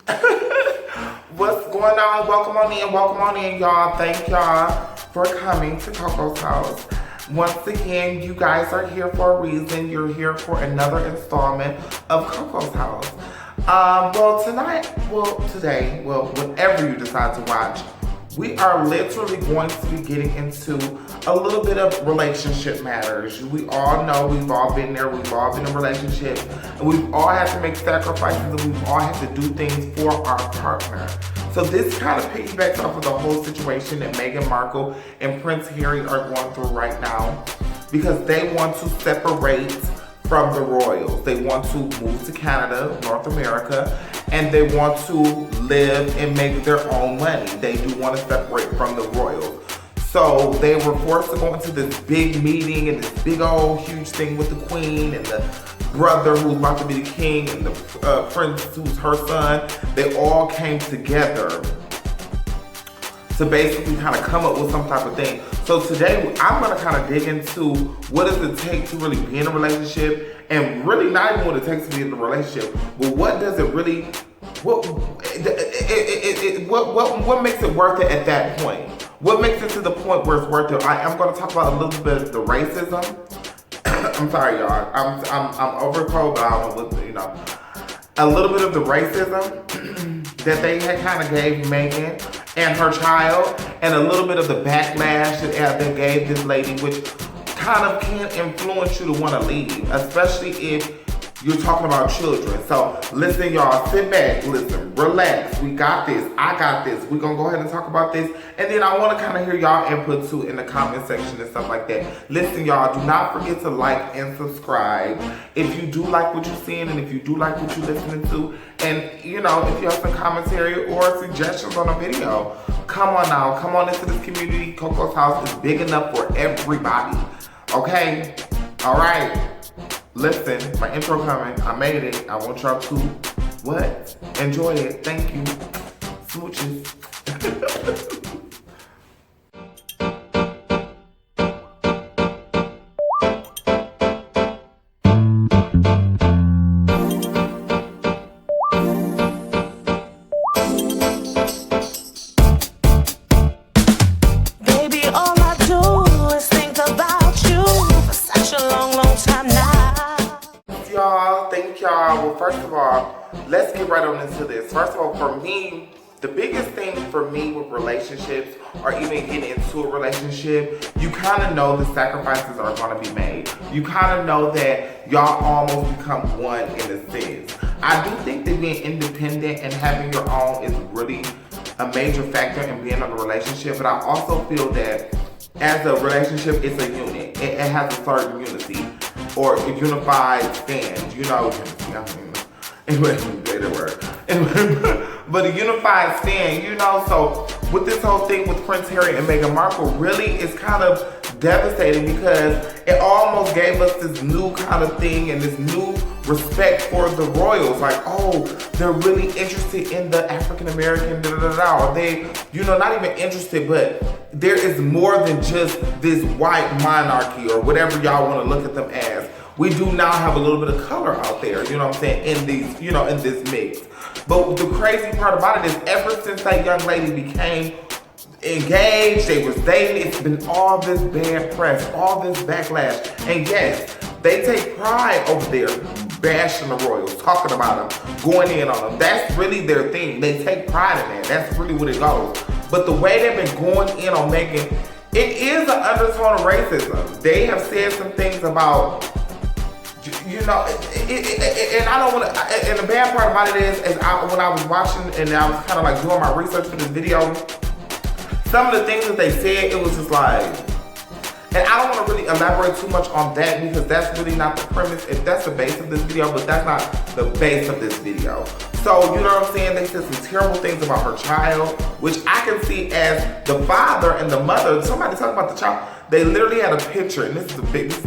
What's going on? Welcome on in, y'all. Thank y'all for coming to Coco's house. Once again, you guys are here for a reason. You're here for another installment of Coco's house. Today, whenever you decide to watch, we are literally going to be getting into a little bit of relationship matters. We all know, we've all been there, we've all been in relationships, and we've all had to make sacrifices, and we've all had to do things for our partner. So this kind of piggybacks off of the whole situation that Meghan Markle and Prince Harry are going through right now, because they want to separate from the royals. They want to move to Canada, North America, and they want to live and make their own money. They do want to separate from the royals. So they were forced to go into this big meeting and this big old huge thing with the queen and the brother who's about to be the king and the prince who's her son. They all came together to basically kind of come up with some type of thing. So today I'm gonna kind of dig into what does it take to really be in a relationship, and really not even what it takes to be in a relationship, but what does it really, what makes it worth it at that point? What makes it to the point where it's worth it? I'm gonna talk about a little bit of the racism. I'm sorry, y'all. I'm over cold, but I don't know what, you know. A little bit of the racism that they had kind of gave Meghan and her child, and a little bit of the backlash that they gave this lady, which kind of can influence you to want to leave, especially if you're talking about children. So listen, y'all, sit back, listen, relax. We got this. I got this. We're going to go ahead and talk about this. And then I want to kind of hear y'all input too in the comment section and stuff like that. Listen, y'all, do not forget to like and subscribe if you do like what you're seeing and if you do like what you're listening to. And, you know, if you have some commentary or suggestions on a video, come on now. Come on into this community. Coco's house is big enough for everybody. Okay? All right. Listen, my intro coming. I made it. I want y'all to, what? Enjoy it. Thank you. Smooches. Baby, all I do is think about you for such a long, long time now. Y'all, thank y'all. Well, first of all, let's get right on into this. First of all, for me, the biggest thing for me with relationships, or even getting into a relationship, you kind of know the sacrifices are going to be made. You kind of know that y'all almost become one in a sense. I do think that being independent and having your own is really a major factor in being in a relationship, but I also feel that as a relationship, it's a unit. It has a certain unity or a unified stand. You know, anyway, the word. But a unified stand, you know, so with this whole thing with Prince Harry and Meghan Markle, really it's kind of devastating because it almost gave us this new kind of thing and this new respect for the royals. Like, oh, they're really interested in the African American, or they, you know, not even interested, but there is more than just this white monarchy or whatever y'all want to look at them as. We do now have a little bit of color out there, you know what I'm saying, in these, you know, in this mix. But the crazy part about it is ever since that young lady became engaged, they was dating, it's been all this bad press, all this backlash. And yes, they take pride over there bashing the royals, talking about them, going in on them. That's really their thing. They take pride in that. That's really what it goes. But the way they've been going in on Meghan, it is an undertone of racism. They have said some things about, you know, and I don't want to, and the bad part about it is when I was watching and I was kind of like doing my research for this video, some of the things that they said, it was just like, and I don't want to really elaborate too much on that because that's really not the premise. If that's the base of this video, but that's not the base of this video. So, you know what I'm saying? They said some terrible things about her child, which I can see as the father and the mother. Somebody talking about the child. They literally had a picture, and this is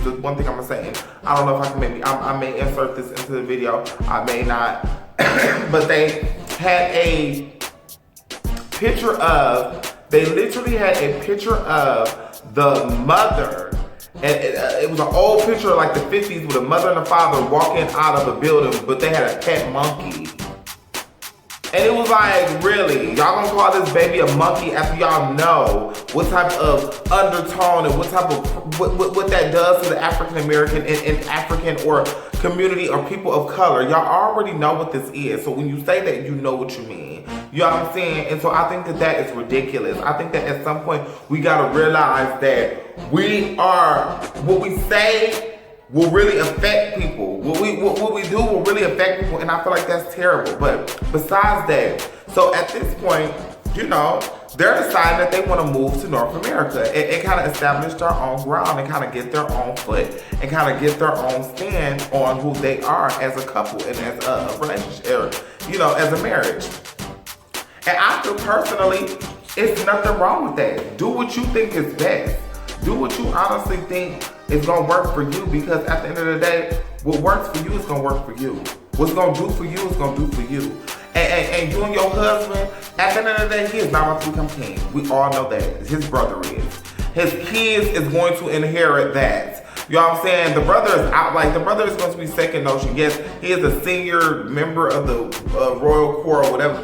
the one thing I'm gonna say. I don't know if I can I may insert this into the video. I may not. But they had a picture of, they literally had a picture of the mother. And it was an old picture like the 50s with a mother and a father walking out of a building, but they had a pet monkey. And it was like, really? Y'all gonna call this baby a monkey after y'all know what type of undertone and what type of, what that does to the African American and African or community or people of color. Y'all already know what this is. So when you say that, you know what you mean. You know what I'm saying? And so I think that that is ridiculous. I think that at some point we gotta realize that we are, what we say will really affect people. What we do will really affect people, and I feel like that's terrible. But besides that, so at this point, you know, they're deciding that they want to move to North America and kind of establish their own ground and kind of get their own foot and kind of get their own stand on who they are as a couple and as a relationship, or, you know, as a marriage. And I feel personally, it's nothing wrong with that. Do what you think is best. Do what you honestly think is gonna work for you, because at the end of the day, what works for you is gonna work for you. What's gonna do for you is gonna do for you. And you and your husband, at the end of the day, he is not about to become king. We all know that. His brother is. His kids is going to inherit that. You know what I'm saying? The brother is out, like, the brother is going to be second notion. Yes, he is a senior member of the royal court, or whatever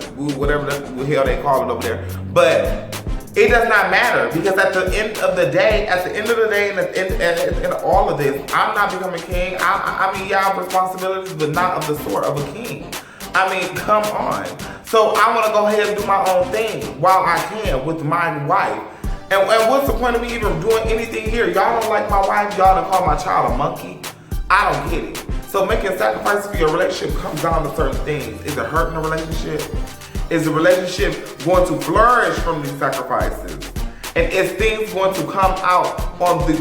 the hell they call it over there. But it does not matter, because at the end of the day, and all of this, I'm not becoming king. I mean, yeah, I have responsibilities, but not of the sort of a king. I mean, come on. So I want to go ahead and do my own thing while I can with my wife. And what's the point of me even doing anything here? Y'all don't like my wife? Y'all don't call my child a monkey? I don't get it. So making sacrifices for your relationship comes down to certain things. Is it hurting the relationship? Is the relationship going to flourish from these sacrifices? And is things going to come out on the,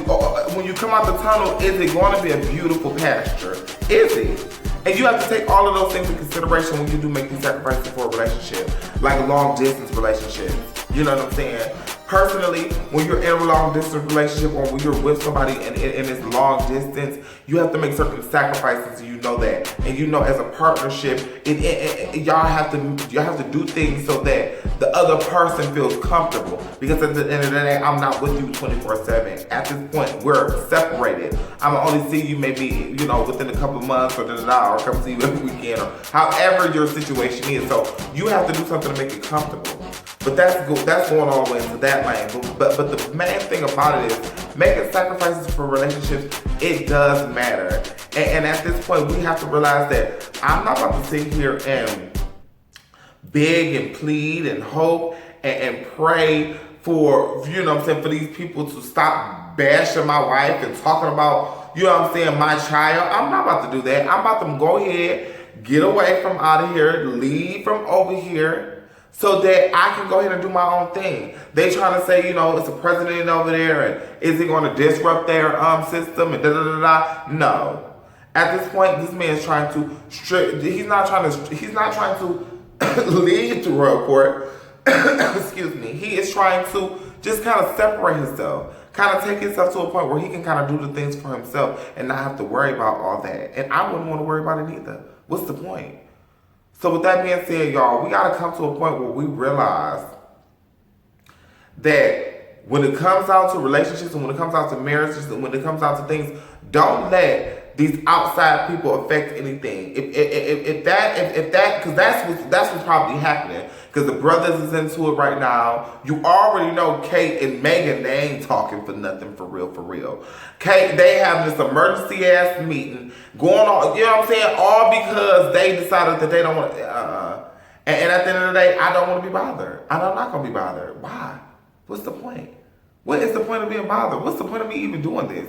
when you come out the tunnel, is it going to be a beautiful pasture? Is it? And you have to take all of those things into consideration when you do make these sacrifices for a relationship, like long distance relationships. You know what I'm saying? Personally, when you're in a long distance relationship, or when you're with somebody and it's long distance, you have to make certain sacrifices. You know that, and you know, as a partnership, y'all have to do things so that the other person feels comfortable. Because at the end of the day, I'm not with you 24/7. At this point, we're separated. I'm gonna only see you maybe, you know, within a couple of months, or or come see you every weekend, or however your situation is. So you have to do something to make it comfortable. But that's going all the way into that lane. But the main thing about it is making sacrifices for relationships. It does matter. And at this point, we have to realize that I'm not about to sit here and beg and plead and hope and pray for, you know what I'm saying, for these people to stop bashing my wife and talking about, you know what I'm saying, my child. I'm not about to do that. I'm about to go ahead, get away from out of here, leave from over here, so that I can go ahead and do my own thing. They trying to say, you know, it's a president over there, and is he going to disrupt their system and No. At this point, this man is trying to he's not trying to lead to royal court. Excuse me. He is trying to just kind of separate himself, kind of take himself to a point where he can kind of do the things for himself and not have to worry about all that. And I wouldn't want to worry about it either. What's the point? So with that being said, y'all, we got to come to a point where we realize that when it comes out to relationships, and when it comes out to marriages, and when it comes out to things, don't let these outside people affect anything. If that, because that's what's probably happening. Because the brothers is into it right now. You already know Kate and Meghan, they ain't talking for nothing, for real. Kate, they have this emergency ass meeting going on, you know what I'm saying? All because they decided that they don't want to, and at the end of the day, I don't want to be bothered. I'm not going to be bothered. Why? What's the point? What is the point of being bothered? What's the point of me even doing this?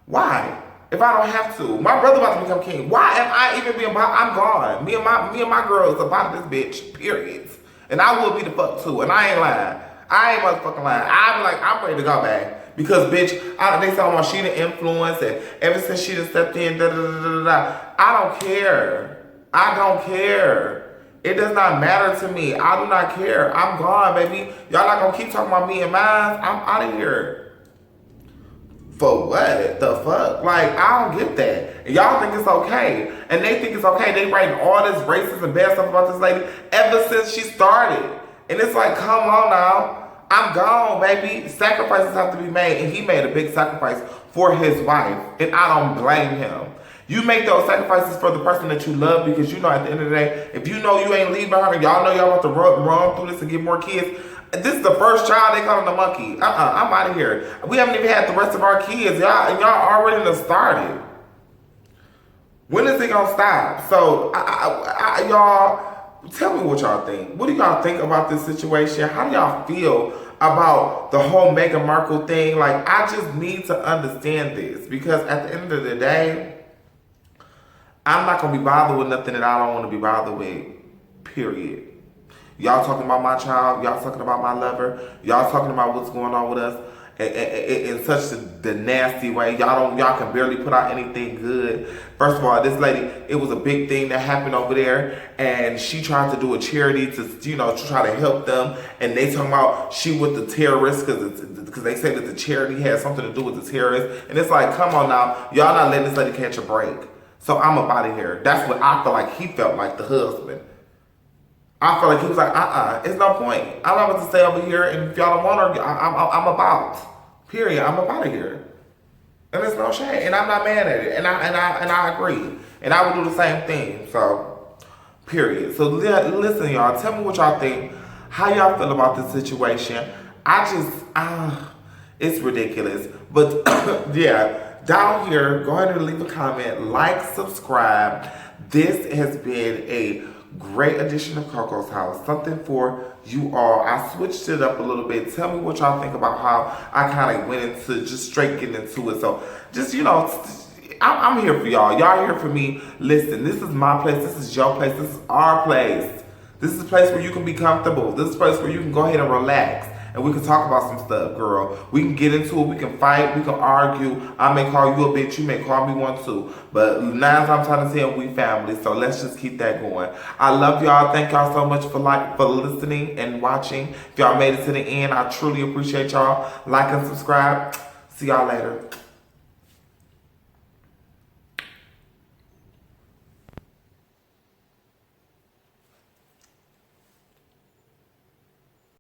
Why? If I don't have to. My brother about to become king. Why am I even being bothered? I'm gone. Me and my girls about this bitch, period. And I will be the fuck too. And I ain't lying. I ain't motherfucking lying. I'm ready to go back. Because, bitch, they talking about she the influence, and ever since she done stepped in, I don't care. I don't care. It does not matter to me. I do not care. I'm gone, baby. Y'all not gonna keep talking about me and mine. I'm out of here. For what the fuck? Like, I don't get that. And y'all think it's okay. And they think it's okay. They writing all this racist and bad stuff about this lady ever since she started. And it's like, come on now. I'm gone, baby. Sacrifices have to be made. And he made a big sacrifice for his wife. And I don't blame him. You make those sacrifices for the person that you love because you know at the end of the day, if you know you ain't leaving her and y'all know y'all about to run through this and get more kids, this is the first child they call him the monkey. I'm out of here. We haven't even had the rest of our kids. Y'all already done started. When is it gonna stop? So, y'all, tell me what y'all think. What do y'all think about this situation? How do y'all feel about the whole Meghan Markle thing? Like, I just need to understand this because at the end of the day, I'm not gonna be bothered with nothing that I don't want to be bothered with. Period. Y'all talking about my child. Y'all talking about my lover. Y'all talking about what's going on with us in such the nasty way. Y'all can barely put out anything good. First of all, this lady, it was a big thing that happened over there, and she tried to do a charity to try to help them, and they talking about she with the terrorists because they say that the charity has something to do with the terrorists, and it's like, come on now, y'all not letting this lady catch a break. So I'm up out of here. That's what I feel like he felt like, the husband. I feel like he was like, it's no point. I'm not about to stay over here, and if y'all don't want her, I'm about. Period. I'm up out of here. And there's no shame. And I'm not mad at it. And I agree. And I would do the same thing. So, period. So listen, y'all. Tell me what y'all think. How y'all feel about this situation. It's ridiculous. But yeah. Down here, go ahead and leave a comment, like, subscribe. This has been a great edition of Coco'shouse. Something for you all. I switched it up a little bit. Tell me what y'all think about how I kind of went into just straight getting into it. So just, I'm here for y'all. Y'all here for me. Listen, this is my place. This is your place. This is our place. This is a place where you can be comfortable. This is a place where you can go ahead and relax. And we can talk about some stuff, girl. We can get into it. We can fight. We can argue. I may call you a bitch. You may call me one too. But 9 times out of 10, we family. So let's just keep that going. I love y'all. Thank y'all so much for listening and watching. If y'all made it to the end, I truly appreciate y'all. Like and subscribe. See y'all later.